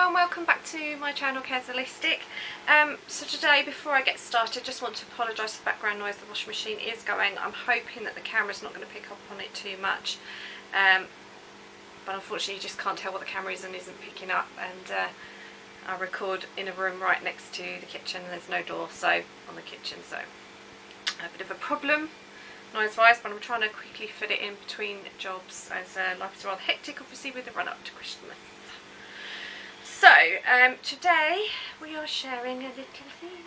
Hello and welcome back to my channel Kazzalistic. So today, before I get started, I just want to apologise for the background noise. The washing machine is going. I'm hoping that the camera's not going to pick up on it too much, but unfortunately you just can't tell what the camera is and isn't picking up. And I record in a room right next to the kitchen and there's no door on the kitchen, so a bit of a problem noise wise, but I'm trying to quickly fit it in between jobs as life is rather hectic, obviously, with the run up to Christmas. So today we are sharing a little thing.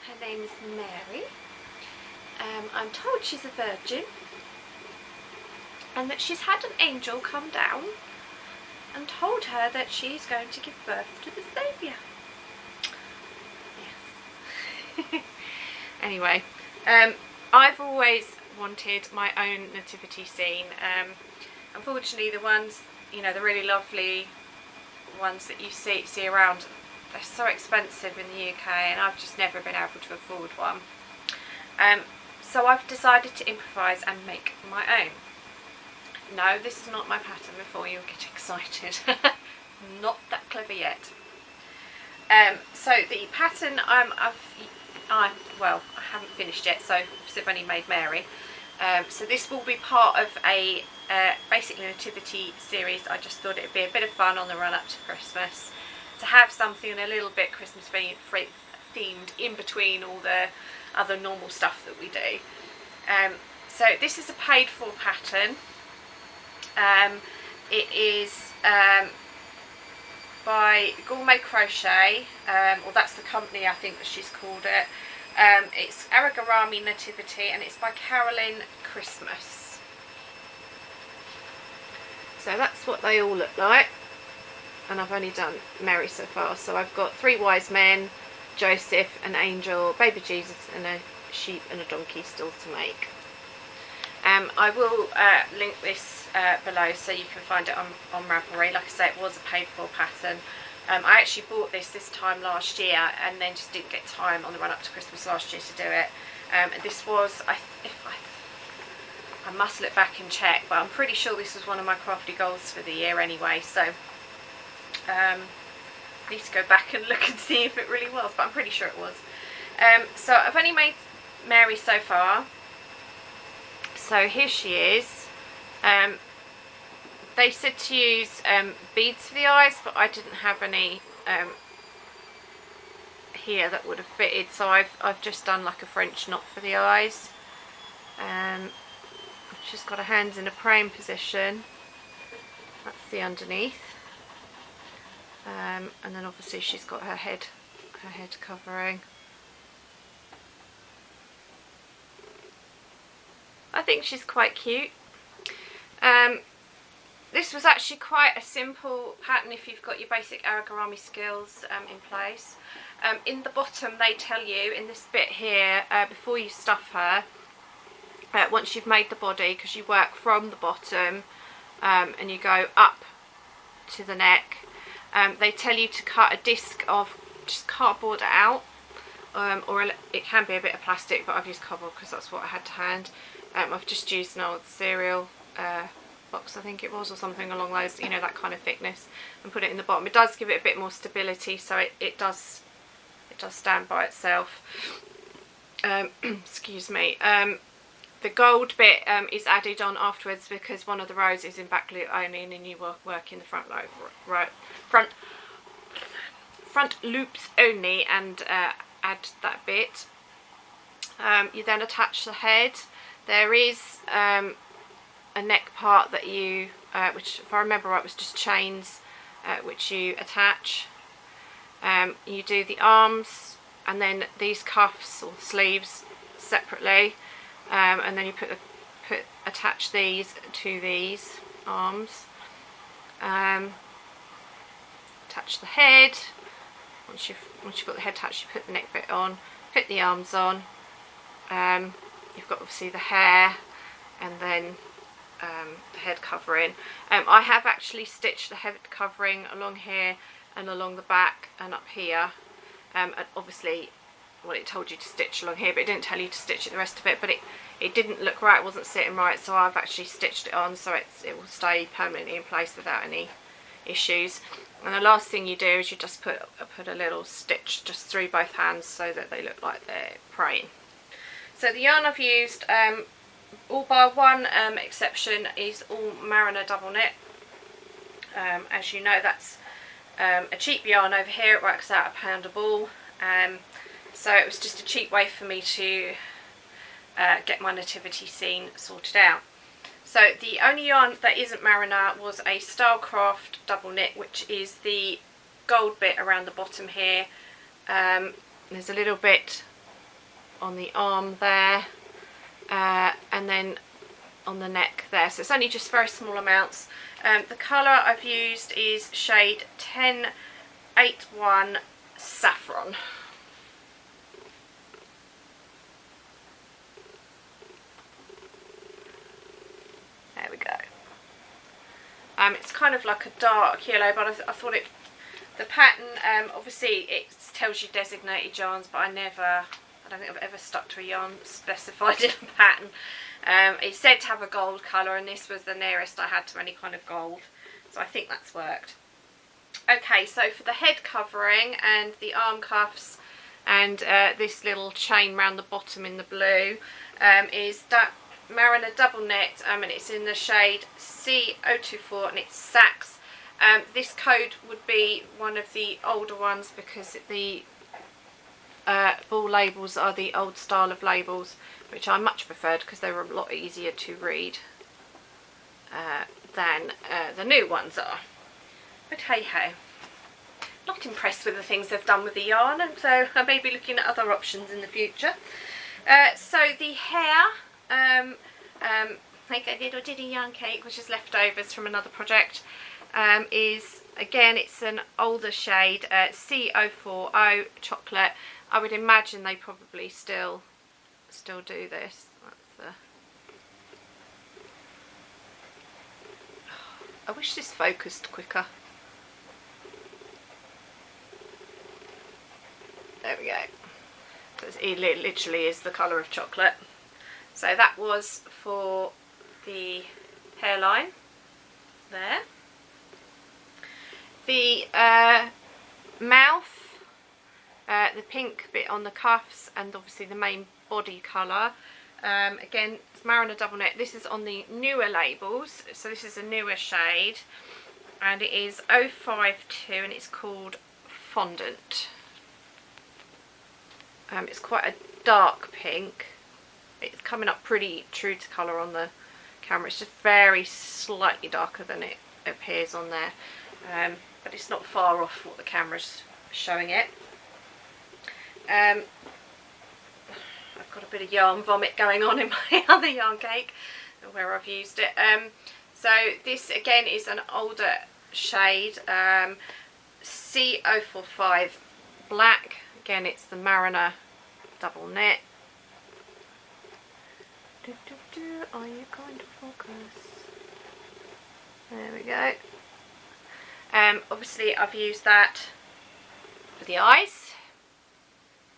Her name is Mary. I'm told she's a virgin and that she's had an angel come down and told her that she's going to give birth to the Saviour. Yes. Anyway, I've always wanted my own nativity scene. Unfortunately, the ones, you know, the really lovely ones that you see around, they're so expensive in the UK and I've just never been able to afford one. So I've decided to improvise and make my own. No, this is not my pattern before you get excited. Not that clever yet. So the pattern well, I haven't finished yet, so I've only made Mary. So this will be part of a basically nativity series. I just thought it would be a bit of fun on the run up to Christmas to have something a little bit Christmas themed in between all the other normal stuff that we do. So this is a paid for pattern. It is by Gourmet Crochet, or that's the company I think that she's called it. It's Origami Nativity and it's by Caroline Christmas. So that's what they all look like, and I've only done Mary so far. So I've got 3 wise men, Joseph, an angel, baby Jesus and a sheep and a donkey still to make. I will link this below so you can find it on Ravelry. Like I say, it was a paid for pattern. I actually bought this time last year and then just didn't get time on the run up to Christmas last year to do it. And this was, I must look back and check, but I'm pretty sure this was one of my crafty goals for the year anyway, so I need to go back and look and see if it really was, but I'm pretty sure it was. So I've only made Mary so far. So here she is. They said to use beads for the eyes, but I didn't have any here that would have fitted, so I've just done like a French knot for the eyes. She's got her hands in a praying position. That's the underneath. And then obviously she's got her head covering. I think she's quite cute. This was actually quite a simple pattern if you've got your basic origami skills in place. In the bottom they tell you, in this bit here, before you stuff her, once you've made the body, because you work from the bottom and you go up to the neck, they tell you to cut a disc of just cardboard out, or it can be a bit of plastic, but I've used cardboard because that's what I had to hand. I've just used an old cereal box, I think it was, or something along those, you know, that kind of thickness, and put it in the bottom. It does give it a bit more stability, so it does stand by itself. Excuse me. The gold bit is added on afterwards because one of the rows is in back loop only, and then you work in the front loop, front loops only, and add that bit. You then attach the head. There is a neck part that you, which if I remember right was just chains, which you attach. You do the arms and then these cuffs or sleeves separately, and then you attach these to these arms. Attach the head. Once you've got the head attached, you put the neck bit on, put the arms on. You've got obviously the hair and then the head covering. I have actually stitched the head covering along here and along the back and up here, and obviously well, it told you to stitch along here, but it didn't tell you to stitch it the rest of it, but it didn't look right, it wasn't sitting right, so I've actually stitched it on so it will stay permanently in place without any issues. And the last thing you do is you just put a little stitch just through both hands so that they look like they're praying. So the yarn I've used, all bar one exception, is all Mariner double knit. As you know, that's a cheap yarn over here. It works out £1 a ball. So it was just a cheap way for me to get my nativity scene sorted out. So the only yarn that isn't Mariner was a Stylecraft double knit, which is the gold bit around the bottom here. There's a little bit on the arm there, and then on the neck there. So it's only just very small amounts. The colour I've used is shade 1081 Saffron. There we go. It's kind of like a dark yellow, but I thought the pattern, obviously it tells you designated yarns, but I don't think I've ever stuck to a yarn specified in a pattern. It said to have a gold colour, and this was the nearest I had to any kind of gold, so I think that's worked. Okay, so for the head covering and the arm cuffs and this little chain round the bottom in the blue, is that Mariner double knit, and it's in the shade C024, and it's Sax. This code would be one of the older ones because the ball labels are the old style of labels, which I much preferred because they were a lot easier to read than the new ones are. But hey ho, not impressed with the things they've done with the yarn, and so I may be looking at other options in the future. So the hair, like a little diddy yarn cake, which is leftovers from another project, is, again, it's an older shade, C040 chocolate. I would imagine they probably still do this. That's I wish this focused quicker. There we go. It literally is the colour of chocolate. So that was for the hairline there. The mouth, the pink bit on the cuffs, and obviously the main body colour. Again, it's Mariner double knit. This is on the newer labels, so this is a newer shade, and it is 052, and it's called Fondant. It's quite a dark pink. It's coming up pretty true to colour on the camera. It's just very slightly darker than it appears on there, but it's not far off what the camera's showing it. I've got a bit of yarn vomit going on in my other yarn cake where I've used it. So this again is an older shade, C045 black. Again, it's the Mariner double knit. Are you going to focus? There we go. Obviously I've used that for the eyes,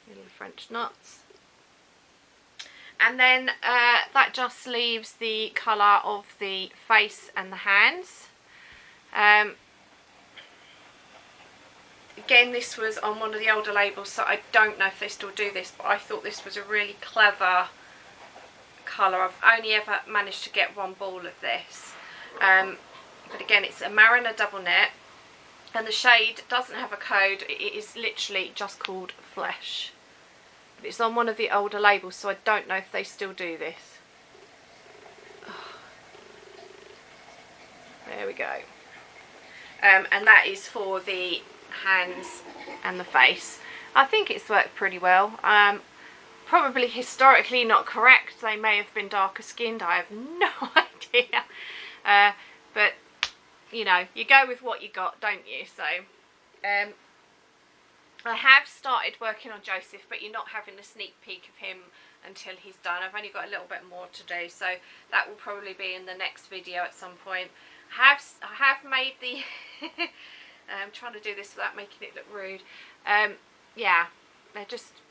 little French knots, and then that just leaves the colour of the face and the hands. Again, this was on one of the older labels, so I don't know if they still do this, but I thought this was a really clever colour. I've only ever managed to get one ball of this, but again, it's a Mariner double knit, and the shade doesn't have a code. It is literally just called Flesh, but it's on one of the older labels, so I don't know if they still do this. Oh. There we go. And that is for the hands and the face. I think it's worked pretty well. Probably historically not correct. They may have been darker skinned. I have no idea. But you know, you go with what you got, don't you? So I have started working on Joseph, but you're not having a sneak peek of him until he's done. I've only got a little bit more to do, so that will probably be in the next video at some point. I have made the I'm trying to do this without making it look rude. Yeah, they're just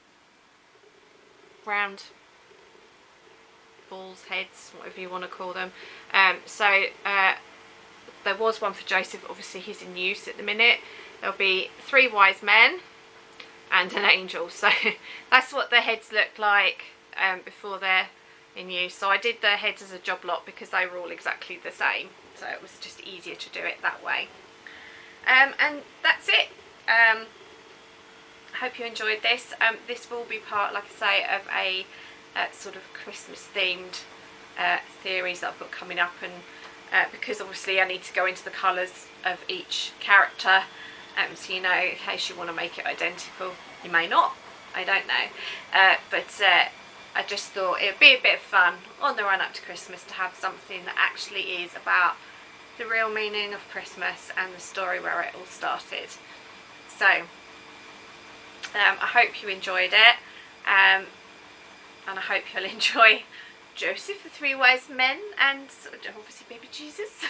round balls, heads, whatever you want to call them. So there was one for Joseph, obviously he's in use at the minute. There'll be 3 wise men and an angel, so that's what the heads look like before they're in use. So I did the heads as a job lot because they were all exactly the same, so it was just easier to do it that way. And that's it. I hope you enjoyed this. This will be part, like I say, of a sort of Christmas themed series that I've got coming up, and because obviously I need to go into the colours of each character, so you know, in case you want to make it identical. You may not, I don't know, but I just thought it would be a bit of fun on the run up to Christmas to have something that actually is about the real meaning of Christmas and the story where it all started. So I hope you enjoyed it, and I hope you'll enjoy Joseph, the 3 wise men, and obviously baby Jesus,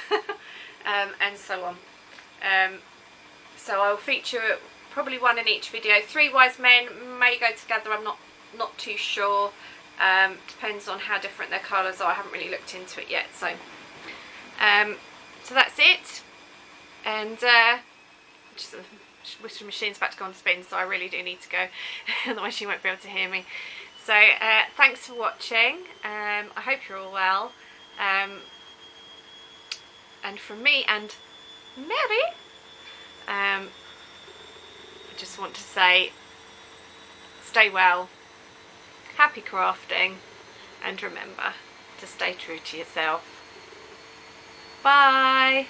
and so on. So I'll feature probably one in each video. 3 wise men may go together, I'm not too sure. Depends on how different their colours are. I haven't really looked into it yet. So so that's it. And just the washing machine's about to go on spin, so I really do need to go, otherwise she won't be able to hear me. So thanks for watching. I hope you're all well. And from me and Mary, I just want to say, stay well, happy crafting, and remember to stay true to yourself. Bye!